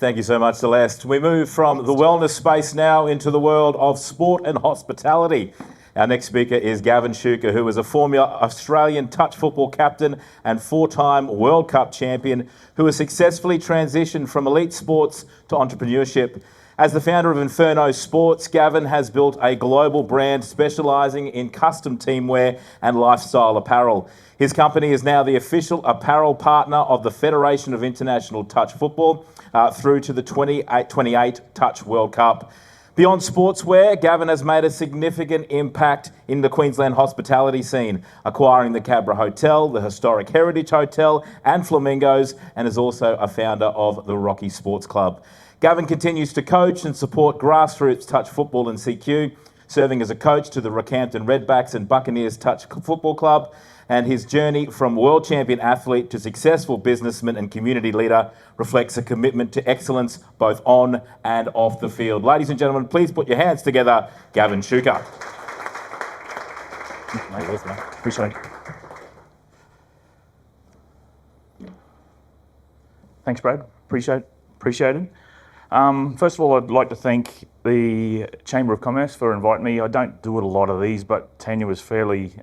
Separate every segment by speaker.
Speaker 1: Thank you so much, Celeste. We move from the wellness space now into the world of sport and hospitality. Our next speaker is Gavin Shuker, who is a former Australian touch football captain and 4-time World Cup champion, who has successfully transitioned from elite sports to entrepreneurship. As the founder of Inferno Sports, Gavin has built a global brand specialising in custom teamwear and lifestyle apparel. His company is now the official apparel partner of the Federation of International Touch Football through to the 2028 Touch World Cup. Beyond sportswear, Gavin has made a significant impact in the Queensland hospitality scene, acquiring the Cabra Hotel, the Historic Heritage Hotel and Flamingos, and is also a founder of the Rocky Sports Club. Gavin continues to coach and support grassroots touch football in CQ, serving as a coach to the Rockhampton Redbacks and Buccaneers Touch Football Club, and his journey from world champion athlete to successful businessman and community leader reflects a commitment to excellence both on and off the field. Ladies and gentlemen, please put your hands together, Gavin Shuker.
Speaker 2: Appreciate it. Thanks, Brad. Appreciate it. First of all, I'd like to thank the Chamber of Commerce for inviting me. I don't do a lot of these, but Tanya was fairly,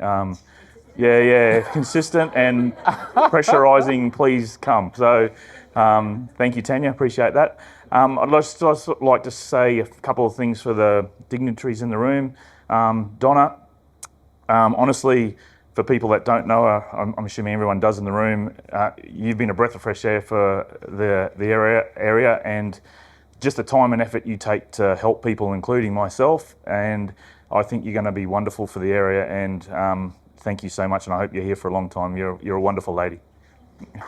Speaker 2: consistent and pressurising, please come. So thank you, Tanya, appreciate that. I'd just like to say a couple of things for the dignitaries in the room. Donna, honestly, for people that don't know her, I'm assuming everyone does in the room, you've been a breath of fresh air for the area and just the time and effort you take to help people, including myself, and I think you're going to be wonderful for the area, and thank you so much, and I hope you're here for a long time. You're a wonderful lady.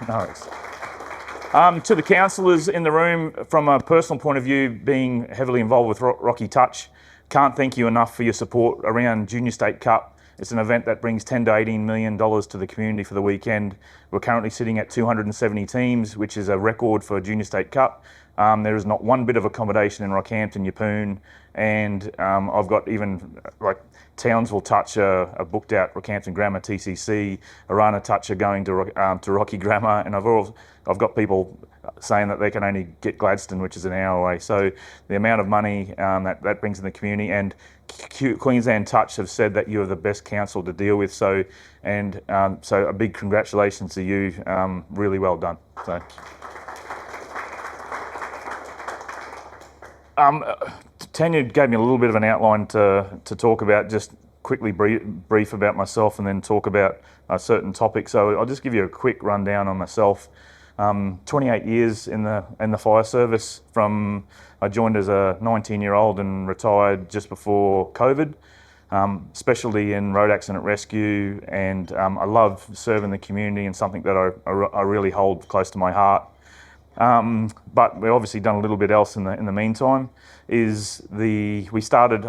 Speaker 2: No worries. To the councillors in the room, from a personal point of view, being heavily involved with Rocky Touch, can't thank you enough for your support around Junior State Cup. It's an event that brings $10 to $18 million to the community for the weekend. We're currently sitting at 270 teams, which is a record for Junior State Cup. There is not one bit of accommodation in Rockhampton, Yeppoon, and I've got even like Townsville Touch are booked out, Rockhampton Grammar, TCC, Arana Touch are going to Rocky Grammar, and I've got people saying that they can only get Gladstone, which is an hour away. So the amount of money that brings in the community, and Queensland Touch have said that you are the best council to deal with. So a big congratulations to you. Really well done. So. Tanya gave me a little bit of an outline to talk about, just quickly brief about myself and then talk about a certain topic. So I'll just give you a quick rundown on myself. 28 years in the fire service. I joined as a 19-year-old and retired just before COVID. Specialty in road accident rescue, and I love serving the community, and something that I really hold close to my heart. But we've obviously done a little bit else in the meantime. We started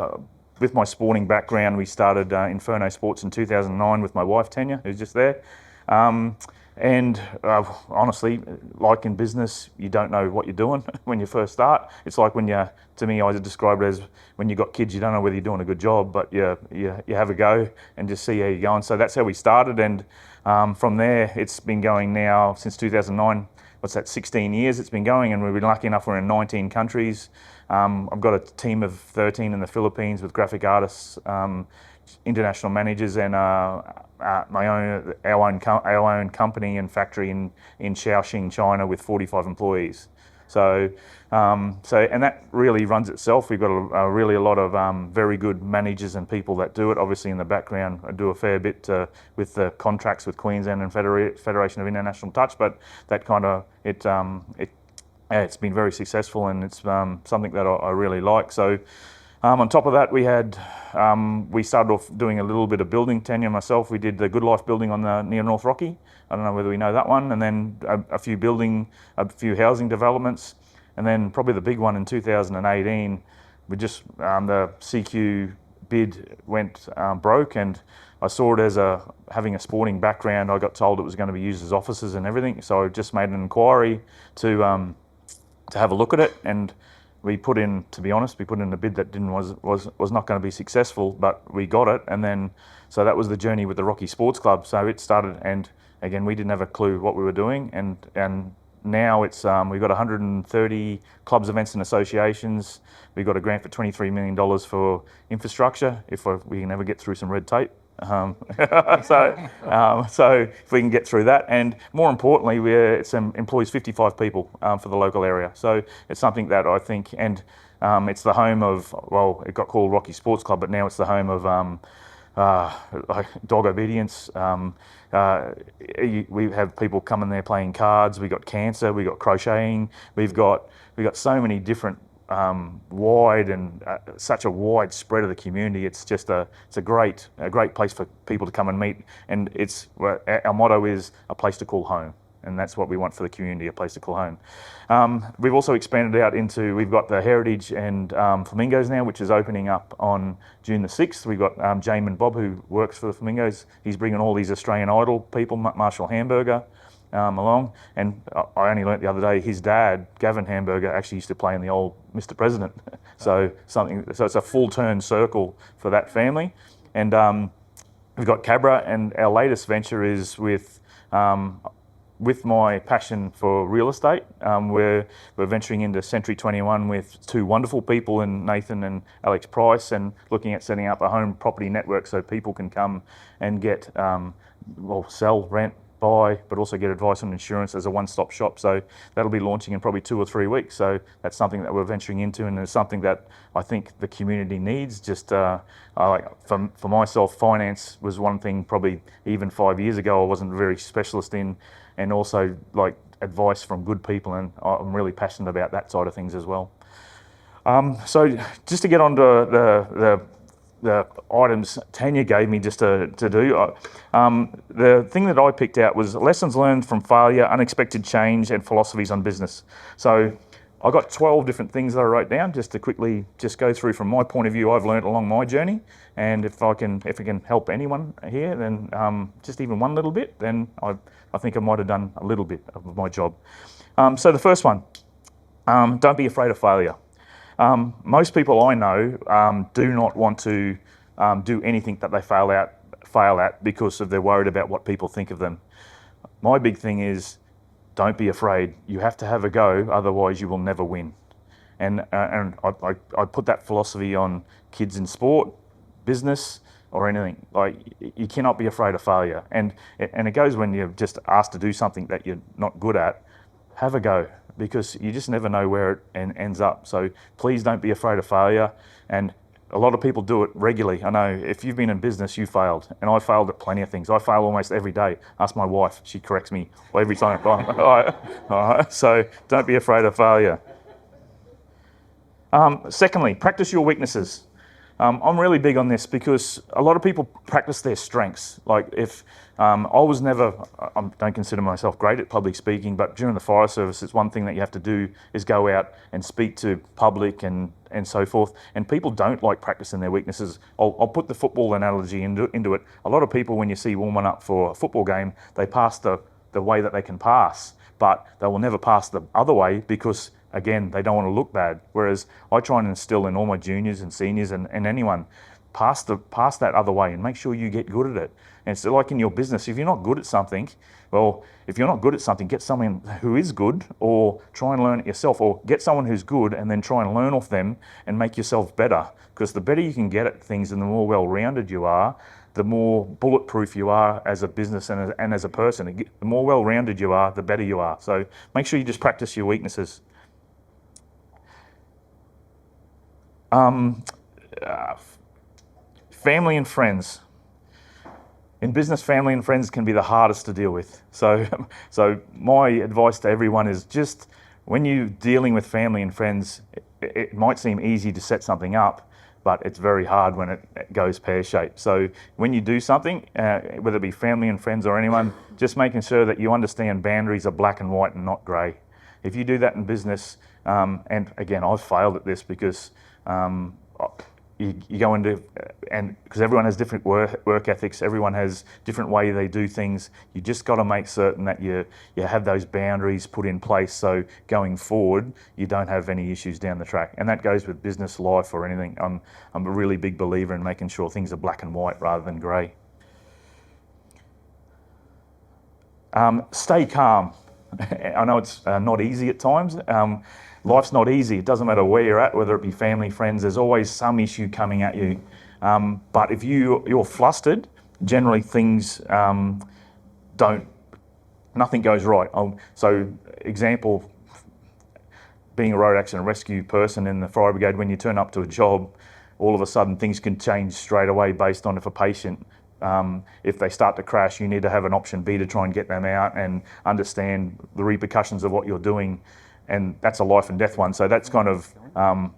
Speaker 2: with my sporting background. We started Inferno Sports in 2009 with my wife Tanya, who's just there. Honestly, like in business, you don't know what you're doing when you first start. It's like to me, I describe it as when you've got kids, you don't know whether you're doing a good job, but you have a go and just see how you're going. So that's how we started, and from there, it's been going now since 2009. 16 years it's been going, and we've been lucky enough we're in 19 countries. I've got a team of 13 in the Philippines with graphic artists, international managers, and our own company and factory in Shaoxing, China, with 45 employees. So and that really runs itself. We've got a lot of very good managers and people that do it. Obviously in the background, I do a fair bit with the contracts with Queensland and Federation of International Touch, but that kind of it's been very successful, and it's something that I really like. So on top of that, we started off doing a little bit of building. Tanya and myself, we did the Good Life building near North Rocky. I don't know whether we know that one. And then a few housing developments. And then probably the big one in 2018, the CQ bid went broke, and I saw it as having a sporting background. I got told it was going to be used as offices and everything. So I just made an inquiry to have a look at it, and we put in a bid that was not going to be successful, but we got it. And then, so that was the journey with the Rocky Sports Club. So it started, and again, we didn't have a clue what we were doing, and now it's we've got 130 clubs, events and associations. We've got a grant for $23 million for infrastructure if we can ever get through some red tape. So if we can get through that, and more importantly, it employs 55 people for the local area. So it's something that I think, and it's the home of, well, it got called Rocky Sports Club, but now it's the home of like dog obedience. We have people coming there playing cards. We got cancer. We got crocheting. We got so many different such a wide spread of the community. It's just it's a great place for people to come and meet. And our motto is a place to call home. And that's what we want for the community, a place to call home. We've also expanded out into, we've got the Heritage and Flamingos now, which is opening up on June the 6th. We've got Jamin Bob, who works for the Flamingos. He's bringing all these Australian Idol people, Marshall Hamburger, along. And I only learnt the other day, his dad, Gavin Hamburger, actually used to play in the old Mr. President. So it's a full turn circle for that family. And we've got Cabra, and our latest venture is with my passion for real estate. We're venturing into Century 21 with two wonderful people in Nathan and Alex Price, and looking at setting up a home property network so people can come and get, sell, rent, buy, but also get advice on insurance as a one-stop shop. So that'll be launching in probably 2 or 3 weeks. So that's something that we're venturing into, and it's something that I think the community needs. Just for myself, finance was one thing probably even 5 years ago I wasn't very specialist in, and also like advice from good people, and I'm really passionate about that side of things as well. So just to get on to the items Tanya gave me just to do, the thing that I picked out was lessons learned from failure, unexpected change, and philosophies on business. So I got 12 different things that I wrote down just to quickly just go through from my point of view I've learned along my journey, and if it can help anyone here, then just even one little bit, then I think I might have done a little bit of my job. So the first one, don't be afraid of failure. Most people I know do not want to do anything that they fail at because they're worried about what people think of them. My big thing is, don't be afraid. You have to have a go, otherwise you will never win. And I put that philosophy on kids in sport, business, or anything. Like, you cannot be afraid of failure. And it goes when you're just asked to do something that you're not good at, have a go, because you just never know where it ends up. So please don't be afraid of failure. And a lot of people do it regularly. I know if you've been in business, you failed. And I failed at plenty of things. I fail almost every day. Ask my wife, she corrects me every time. All right. So don't be afraid of failure. Secondly, practice your weaknesses. I'm really big on this because a lot of people practice their strengths. Like if I don't consider myself great at public speaking, but during the fire service, it's one thing that you have to do is go out and speak to public and so forth. And people don't like practicing their weaknesses. I'll put the football analogy into it. A lot of people, when you see warming up for a football game, they pass the way that they can pass, but they will never pass the other way because, again, they don't want to look bad. Whereas I try and instill in all my juniors and seniors and anyone, pass that other way and make sure you get good at it. And it's like in your business, if you're not good at something, get someone who is good, or try and learn it yourself, or get someone who's good and then try and learn off them and make yourself better. Because the better you can get at things and the more well-rounded you are, the more bulletproof you are as a business and as a person. The more well-rounded you are, the better you are. So make sure you just practice your weaknesses. Family and friends. In business, family and friends can be the hardest to deal with. So my advice to everyone is just when you're dealing with family and friends, it might seem easy to set something up, but it's very hard when it goes pear-shaped. So when you do something, whether it be family and friends or anyone, just making sure that you understand boundaries are black and white and not grey. If you do that in business, and again, I've failed at this because you go into, and because everyone has different work ethics, everyone has different way they do things. You just got to make certain that you have those boundaries put in place, so going forward you don't have any issues down the track. And that goes with business, life, or anything. I'm a really big believer in making sure things are black and white rather than grey. Stay calm. I know it's not easy at times. Life's not easy. It doesn't matter where you're at, whether it be family, friends, there's always some issue coming at you. But if you're flustered, generally things nothing goes right. So example, being a road accident rescue person in the fire brigade, when you turn up to a job, all of a sudden things can change straight away based on if a patient, if they start to crash, you need to have an option B to try and get them out and understand the repercussions of what you're doing. And that's a life and death one. So that's kind of,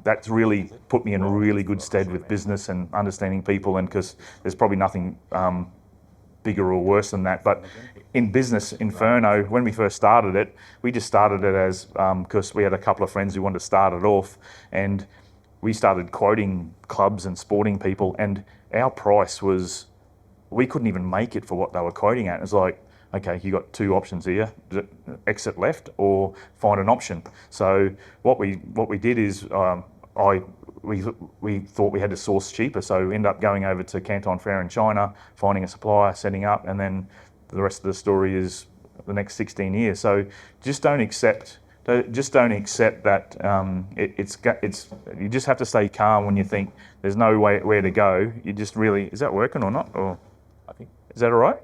Speaker 2: that's really put me in really good stead with business and understanding people, and because there's probably nothing bigger or worse than that. But in business, Inferno, when we first started it, we just started it as, because we had a couple of friends who wanted to start it off, and we started quoting clubs and sporting people, and our price was, we couldn't even make it for what they were quoting at. It was like, okay, you got two options here: exit left or find an option. So what we did is, we thought we had to source cheaper, so we ended up going over to Canton Fair in China, finding a supplier, setting up, and then the rest of the story is the next 16 years. So just don't accept that it's. You just have to stay calm when you think there's no way where to go. You just really, is that working or not? Or
Speaker 1: I think.
Speaker 2: Is that all right?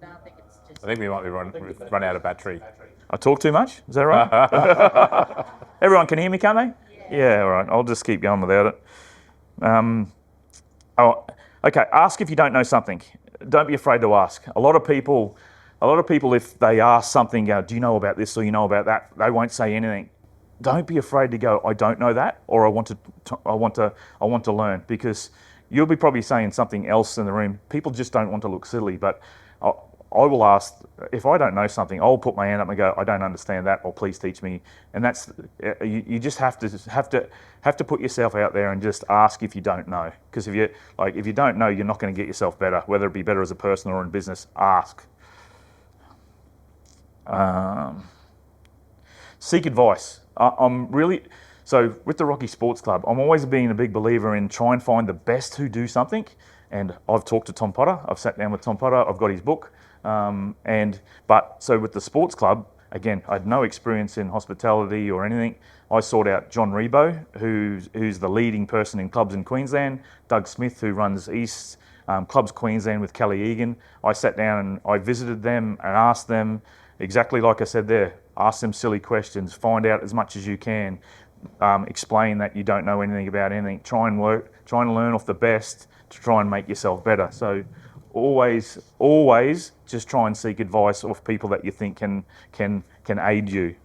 Speaker 1: I think we might be run out of battery.
Speaker 2: I talk too much? Is that right? Everyone can hear me, can't they? Yeah, all right. I'll just keep going without it. Okay. Ask if you don't know something. Don't be afraid to ask. A lot of people, if they ask something, do you know about this or you know about that, they won't say anything. Don't be afraid to go, I don't know that, or I want to learn, because you'll be probably saying something else in the room. People just don't want to look silly, but I will ask, if I don't know something, I'll put my hand up and go, I don't understand that, or please teach me. And that's, you just have to put yourself out there and just ask if you don't know. Because if you don't know, you're not going to get yourself better, whether it be better as a person or in business. Ask. Seek advice. So with the Rocky Sports Club, I'm always being a big believer in try and find the best who do something. And I've talked to Tom Potter. I've sat down with Tom Potter. I've got his book. So with the sports club, again, I had no experience in hospitality or anything. I sought out John Rebo, who's the leading person in clubs in Queensland, Doug Smith, who runs East Clubs Queensland with Kelly Egan. I sat down and I visited them and asked them, exactly like I said there, ask them silly questions, find out as much as you can, explain that you don't know anything about anything, try and learn off the best to try and make yourself better. So always just try and seek advice of people that you think can aid you.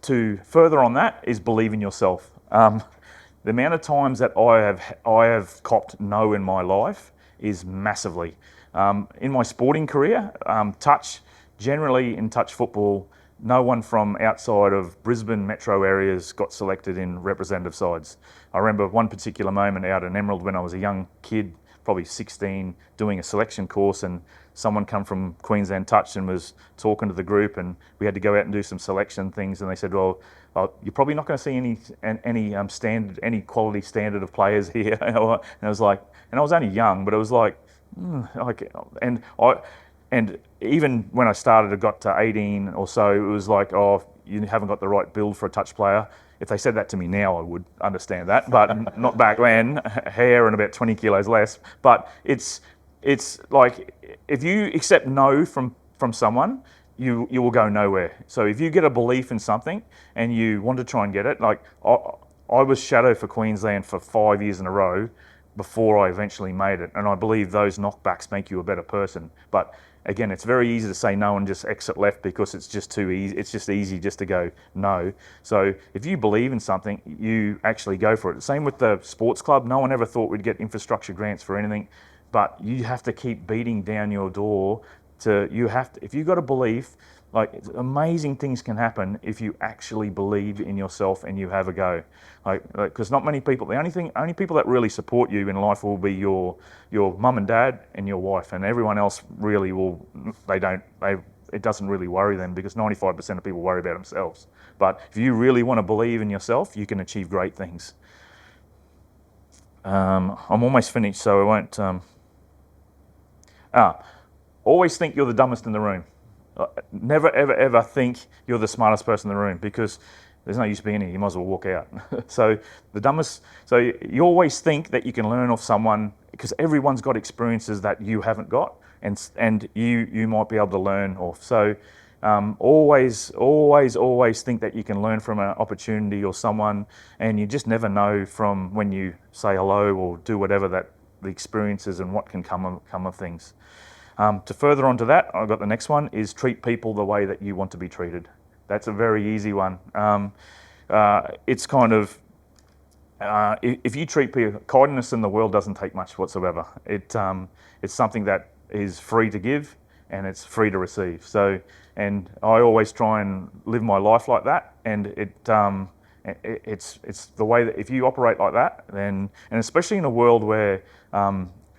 Speaker 2: To further on that is believe in yourself. The amount of times that I have copped no in my life is massively. In my sporting career, generally in touch football, no one from outside of Brisbane metro areas got selected in representative sides. I remember one particular moment out in Emerald when I was a young kid, probably 16, doing a selection course, and someone come from Queensland Touch and was talking to the group, and we had to go out and do some selection things, and they said, well, you're probably not going to see any quality standard of players here. And I was like, and I was only young, but it was like, and even when I started, I got to 18 or so, it was like, oh, you haven't got the right build for a touch player. If they said that to me now, I would understand that, but not back then. Hair and about 20 kilos less. But it's like, if you accept no from someone, you will go nowhere. So if you get a belief in something and you want to try and get it, like I was shadow for Queensland for 5 years in a row before I eventually made it. And I believe those knockbacks make you a better person. But again, it's very easy to say no and just exit left because it's just too easy. It's just easy just to go no. So if you believe in something, you actually go for it. Same with the sports club. No one ever thought we'd get infrastructure grants for anything, but you have to keep beating down your door. If you've got a belief, like, amazing things can happen if you actually believe in yourself and you have a go. Because not many people, the only people that really support you in life will be your mum and dad and your wife, and everyone else really it doesn't really worry them, because 95% of people worry about themselves. But if you really want to believe in yourself, you can achieve great things. I'm almost finished, so I won't. always think you're the dumbest in the room. Never, ever, ever think you're the smartest person in the room, because there's no use being here. You might as well walk out. So you always think that you can learn off someone, because everyone's got experiences that you haven't got, and you might be able to learn off. So always think that you can learn from an opportunity or someone, and you just never know from when you say hello or do whatever, that the experiences and what can come of things. To further on to that, I've got the next one, is treat people the way that you want to be treated. That's a very easy one. It's kind of, if you treat people, kindness in the world doesn't take much whatsoever. It's something that is free to give, and it's free to receive. So, and I always try and live my life like that, and it's the way that if you operate like that, then, and especially in a world where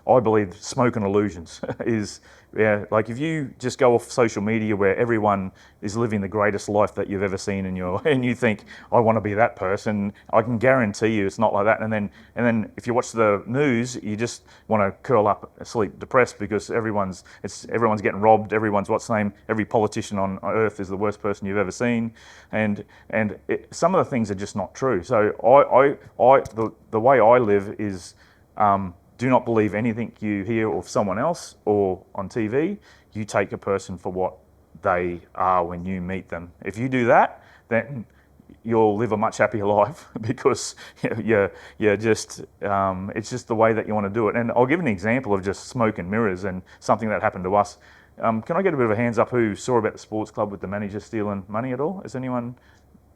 Speaker 2: I believe smoke and illusions is, like if you just go off social media where everyone is living the greatest life that you've ever seen and you think, I want to be that person, I can guarantee you it's not like that. And then if you watch the news, you just want to curl up, asleep, depressed, because everyone's getting robbed. Everyone's every politician on earth is the worst person you've ever seen, and some of the things are just not true. So the way I live is, do not believe anything you hear of someone else or on TV. You take a person for what they are when you meet them. If you do that, then you'll live a much happier life, because you're just, it's just the way that you want to do it. And I'll give an example of just smoke and mirrors and something that happened to us. Can I get a bit of a hands up who saw about the sports club with the manager stealing money at all? Is anyone?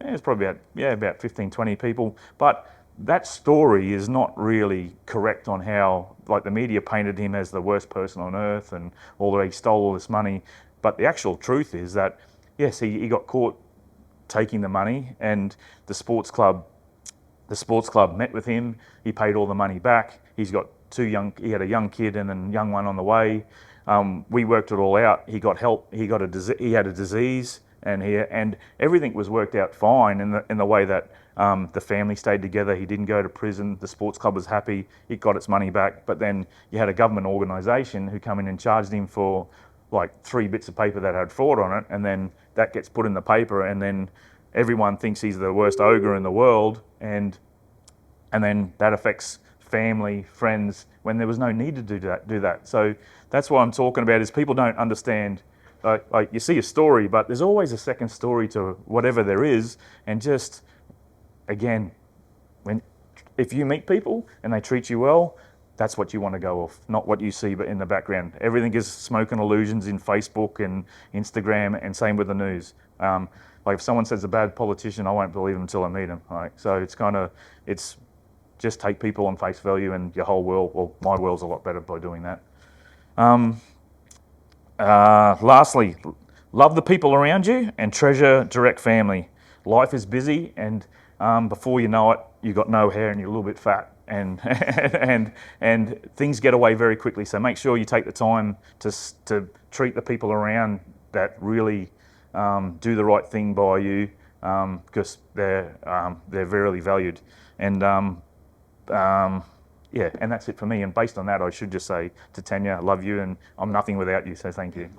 Speaker 2: It's probably about 15, 20 people. But that story is not really correct on how, like, the media painted him as the worst person on earth and although he stole all this money. But the actual truth is that, yes, he got caught taking the money, and the sports club met with him. He paid all the money back. He had a young kid and a young one on the way. We worked it all out. He got help. He had a disease, and everything was worked out fine in the way that the family stayed together. He didn't go to prison. The sports club was happy. It got its money back. But then you had a government organisation who come in and charged him for like 3 bits of paper that had fraud on it, and then that gets put in the paper, and then everyone thinks he's the worst ogre in the world, and then that affects family, friends, when there was no need to do that. So that's what I'm talking about, is people don't understand. Like you see a story, but there's always a second story to whatever there is. And just, again, if you meet people and they treat you well, that's what you want to go off, not what you see but in the background. Everything is smoke and illusions in Facebook and Instagram, and same with the news. Like if someone says a bad politician, I won't believe them until I meet them. Right? So it's just take people on face value, and your whole world, well, my world's a lot better by doing that. Lastly, love the people around you and treasure direct family. Life is busy, and before you know it, you've got no hair and you're a little bit fat, and and things get away very quickly. So make sure you take the time to treat the people around that really do the right thing by you, because they're very valued. And yeah, and that's it for me. And based on that, I should just say to Tanya, I love you, and I'm nothing without you, so thank you.